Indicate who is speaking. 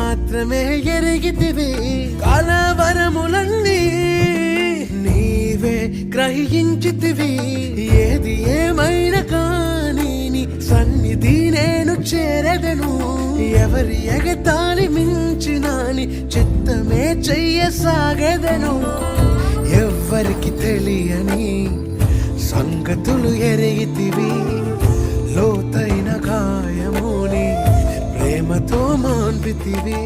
Speaker 1: మాత్రమే ఎరిగితివి కలవరములన్నీ నీవే గ్రహించితివి ఏది ఏమైనా కానీ నీ సన్నిధి నేను చేరదను ఎవరి ఎగతాళి మించినాని చిత్తమే చెయ్యసాగదను ఎవ్వరికి తెలియని సంగతులు ఎరిగితివి లోతైన గాయముని ప్రేమతో మాన్పితివి